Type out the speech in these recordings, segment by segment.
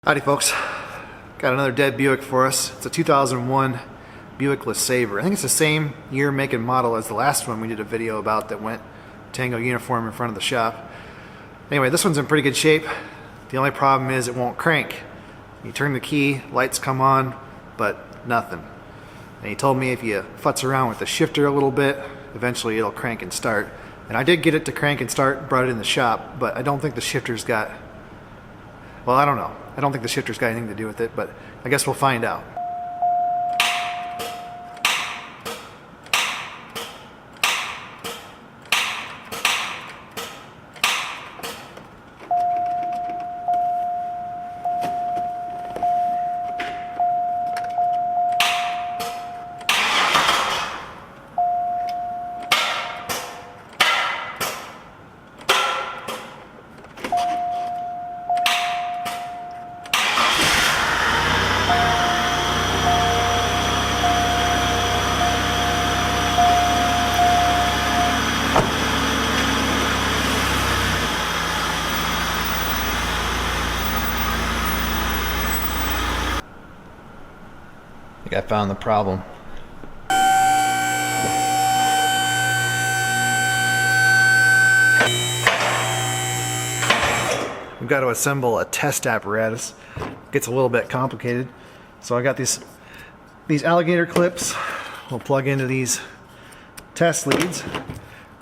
Howdy folks, got another dead Buick for us. It's a 2001 Buick LeSabre. I think it's the same year, make, and model as the last one we did a video about that went Tango uniform in front of the shop. Anyway, this one's in pretty good shape. The only problem is it won't crank. You turn the key, lights come on, but nothing. And he told me if you futz around with the shifter a little bit, eventually it'll crank and start. And I did get it to crank and start, brought it in the shop, but I don't think the shifter's got, well, I don't know. I don't think the shifter's got anything to do with it, but I guess we'll find out. I think I found the problem. We've got to assemble a test apparatus. It gets a little bit complicated. So I got these alligator clips. We'll plug into these test leads. And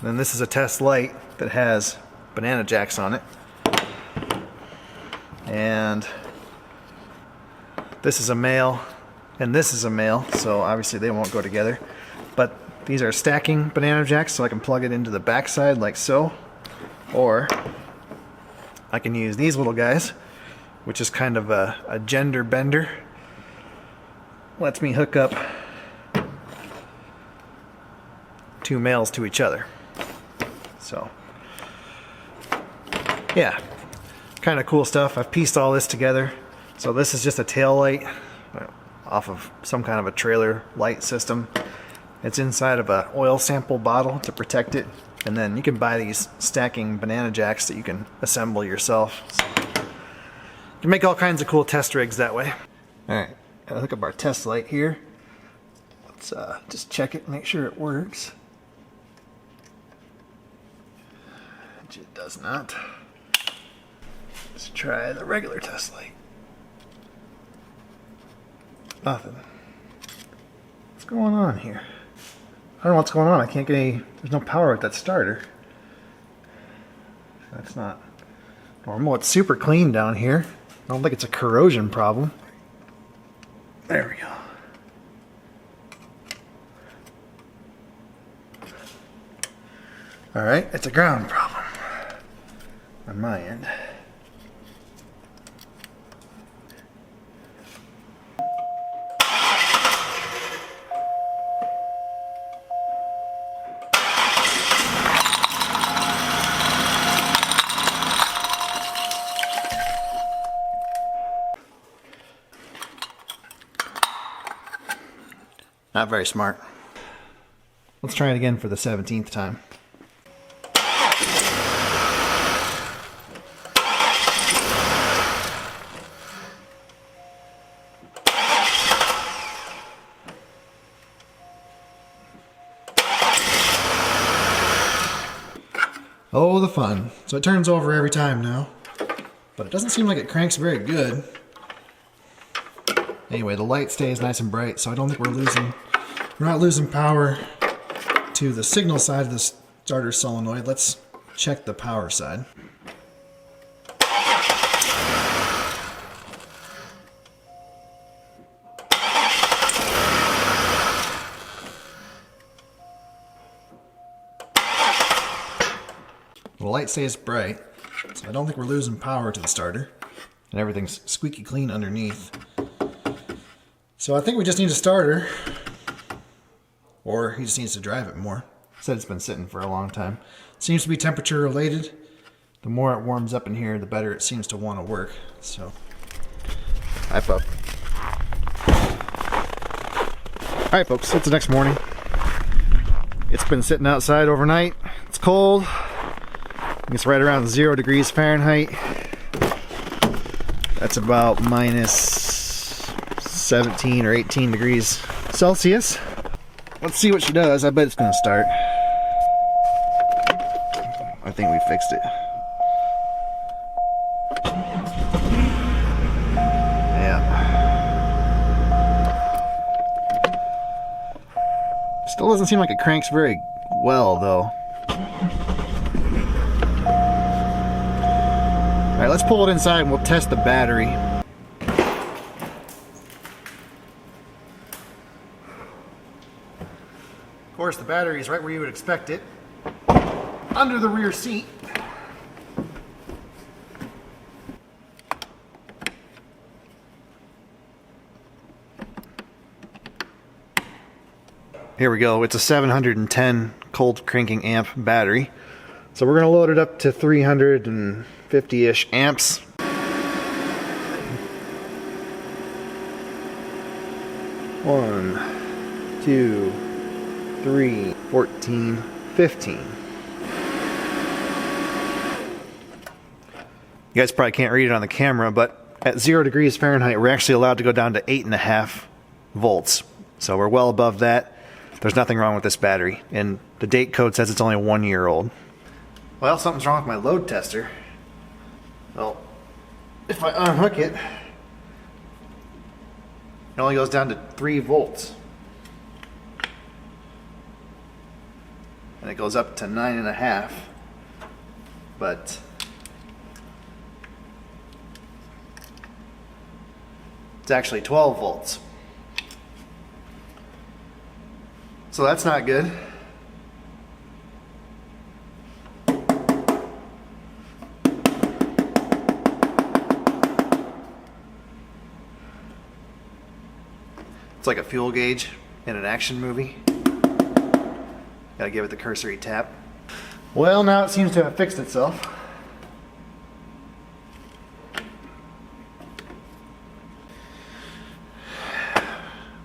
then this is a test light that has banana jacks on it. And this is a male. And this is a male, so obviously they won't go together. But these are stacking banana jacks, so I can plug it into the backside like so. Or I can use these little guys, which is kind of a gender bender. Lets me hook up two males to each other. So, yeah, kind of cool stuff. I've pieced all this together. So this is just a tail light off of some kind of a trailer light system. It's inside of an oil sample bottle to protect it, and then you can buy these stacking banana jacks that you can assemble yourself. So you can make all kinds of cool test rigs that way. Alright, gotta hook up our test light here. Let's just check it, make sure it works. Which it does not. Let's try the regular test light. Nothing. What's going on here? I don't know what's going on. I can't get any, there's no power with that starter. That's not normal. It's super clean down here. I don't think it's a corrosion problem. There we go. Alright, it's a ground problem on my end. Not very smart. Let's try it again for the 17th time. Oh, the fun. So it turns over every time now, but it doesn't seem like it cranks very good. Anyway, the light stays nice and bright, so I don't think we're not losing power to the signal side of the starter solenoid. Let's check the power side. The light stays bright, so I don't think we're losing power to the starter, and everything's squeaky clean underneath. So I think we just need a starter, or he just needs to drive it more. Said it's been sitting for a long time. Seems to be temperature related. The more it warms up in here, the better it seems to want to work. So, hi, pup. All right, folks, it's the next morning. It's been sitting outside overnight. It's cold. It's right around 0 degrees Fahrenheit. That's about minus 17 or 18 degrees Celsius. Let's see what she does. I bet it's gonna start. I think we fixed it. Yeah. Still doesn't seem like it cranks very well though. Alright, let's pull it inside and we'll test the battery. Of course, the battery is right where you would expect it, under the rear seat. Here we go. It's a 710 cold cranking amp battery. So we're going to load it up to 350-ish amps. 1, 2, 3, 14, 15. You guys probably can't read it on the camera, but at 0 degrees Fahrenheit, we're actually allowed to go down to 8.5 volts. So we're well above that. There's nothing wrong with this battery, and the date code says it's only 1 year old. Well, something's wrong with my load tester. Well, if I unhook it, it only goes down to 3 volts. And it goes up to 9.5, but it's actually 12 volts. So that's not good. It's like a fuel gauge in an action movie. Gotta give it the cursory tap. Well, now it seems to have fixed itself.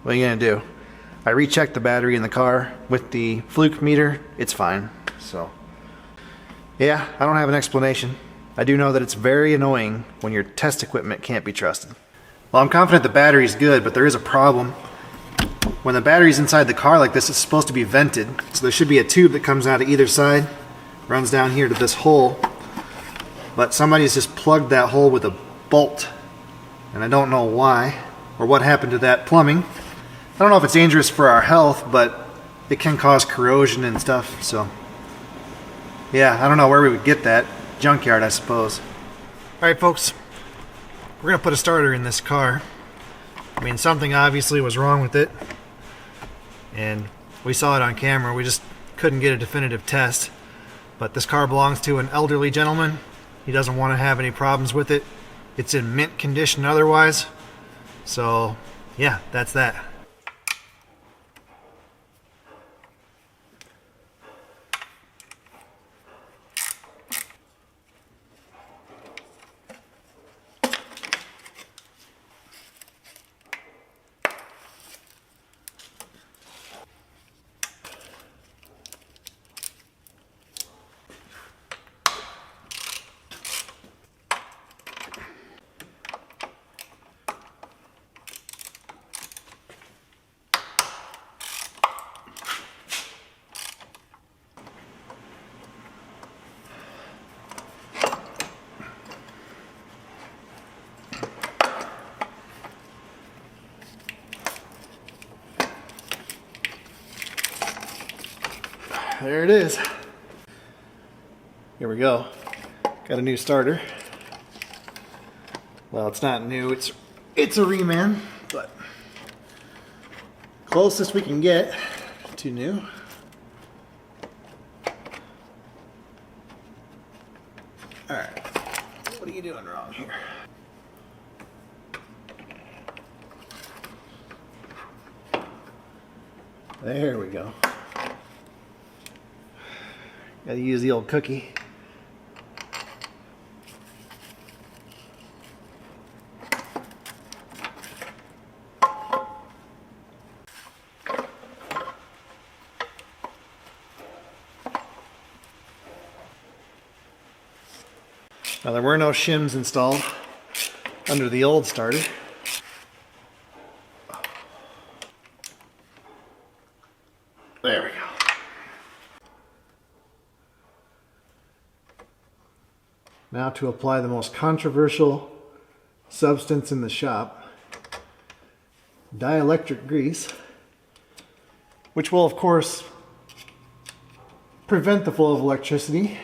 What are you gonna do? I rechecked the battery in the car with the fluke meter. It's fine. So, yeah, I don't have an explanation. I do know that it's very annoying when your test equipment can't be trusted. Well, I'm confident the battery's good, but there is a problem. When the battery's inside the car like this, it's supposed to be vented. So there should be a tube that comes out of either side, runs down here to this hole. But somebody's just plugged that hole with a bolt. And I don't know why, or what happened to that plumbing. I don't know if it's dangerous for our health, but it can cause corrosion and stuff, so yeah, I don't know where we would get that. Junkyard, I suppose. Alright folks, we're gonna put a starter in this car. I mean, something obviously was wrong with it, and we saw it on camera. We just couldn't get a definitive test, but this car belongs to an elderly gentleman. He doesn't want to have any problems with it. It's in mint condition otherwise, so yeah, that's that. There it is. Here we go. Got a new starter. Well, it's not new, it's a reman, but closest we can get to new. Alright, what are you doing wrong here? There we go. Gotta use the old cookie. Now there were no shims installed, under the old starter. There we go. Now to apply the most controversial substance in the shop, dielectric grease, which will of course prevent the flow of electricity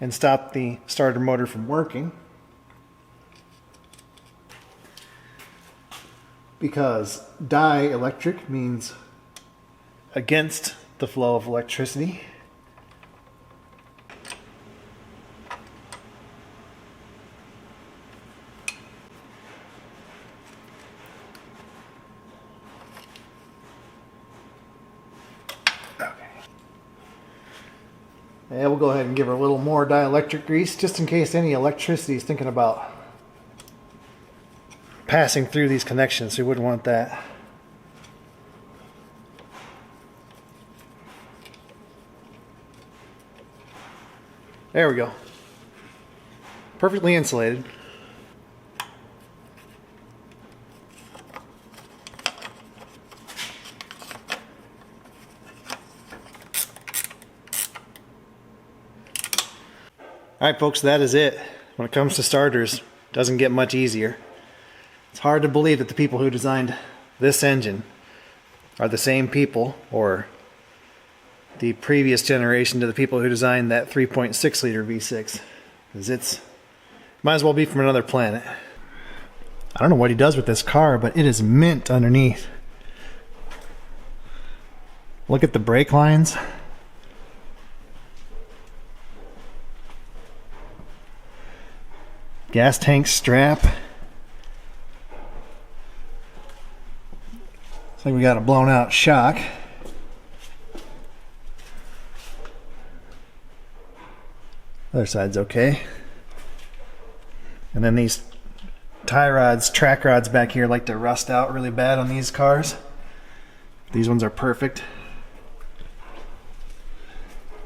and stop the starter motor from working, because dielectric means against the flow of electricity. And we'll go ahead and give her a little more dielectric grease just in case any electricity is thinking about passing through these connections, so you wouldn't want that. There we go. Perfectly insulated. Alright folks, that is it. When it comes to starters, it doesn't get much easier. It's hard to believe that the people who designed this engine are the same people, or the previous generation to the people who designed that 3.6 liter V6. Because it's, might as well be from another planet. I don't know what he does with this car, but it is mint underneath. Look at the brake lines. Gas tank strap. Looks like we got a blown out shock. Other side's okay. And then these tie rods, track rods back here like to rust out really bad on these cars. These ones are perfect.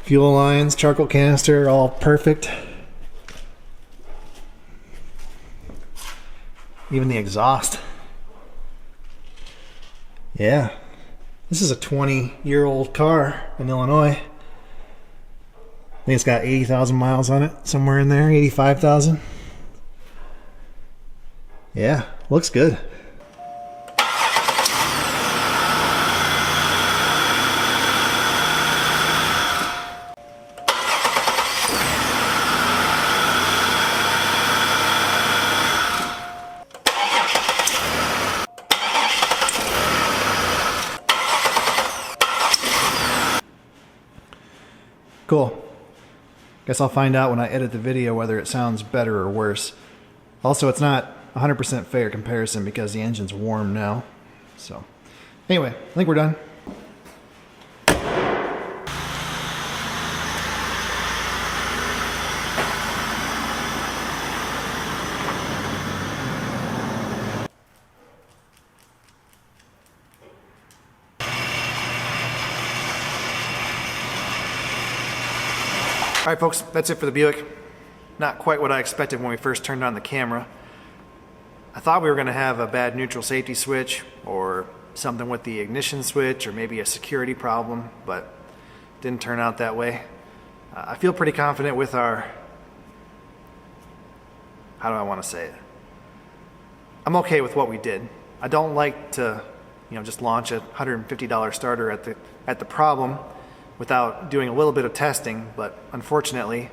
Fuel lines, charcoal canister, all perfect. Even the exhaust. Yeah. This is a 20-year-old car in Illinois. I think it's got 80,000 miles on it, somewhere in there, 85,000. Yeah, looks good. Cool. Guess I'll find out when I edit the video whether it sounds better or worse. Also, it's not 100% fair comparison because the engine's warm now. So, anyway, I think we're done. Alright folks, that's it for the Buick. Not quite what I expected when we first turned on the camera. I thought we were going to have a bad neutral safety switch or something with the ignition switch or maybe a security problem, but it didn't turn out that way. I feel pretty confident with our, how do I want to say it? I'm okay with what we did. I don't like to, just launch a $150 starter at the problem without doing a little bit of testing, but unfortunately,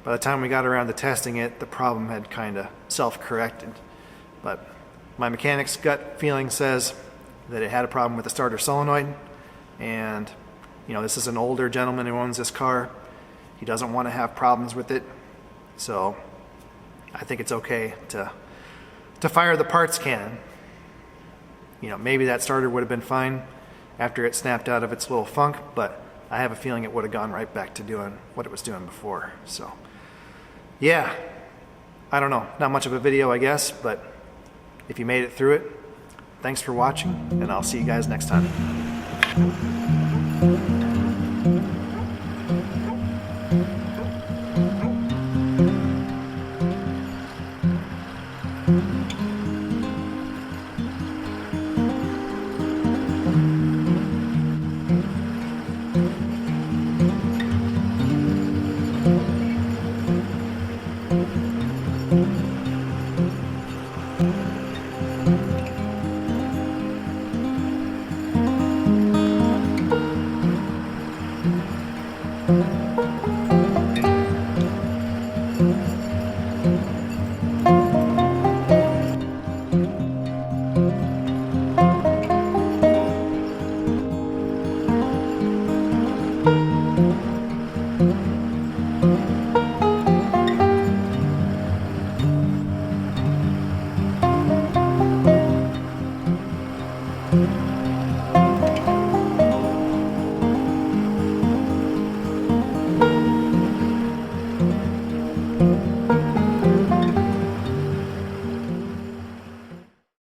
by the time we got around to testing it, the problem had kind of self-corrected. But my mechanic's gut feeling says that it had a problem with the starter solenoid, and this is an older gentleman who owns this car. He doesn't want to have problems with it, so I think it's okay to fire the parts cannon. Maybe that starter would have been fine after it snapped out of its little funk, but I have a feeling it would have gone right back to doing what it was doing before. So, yeah, I don't know. Not much of a video, I guess, but if you made it through it, thanks for watching, and I'll see you guys next time.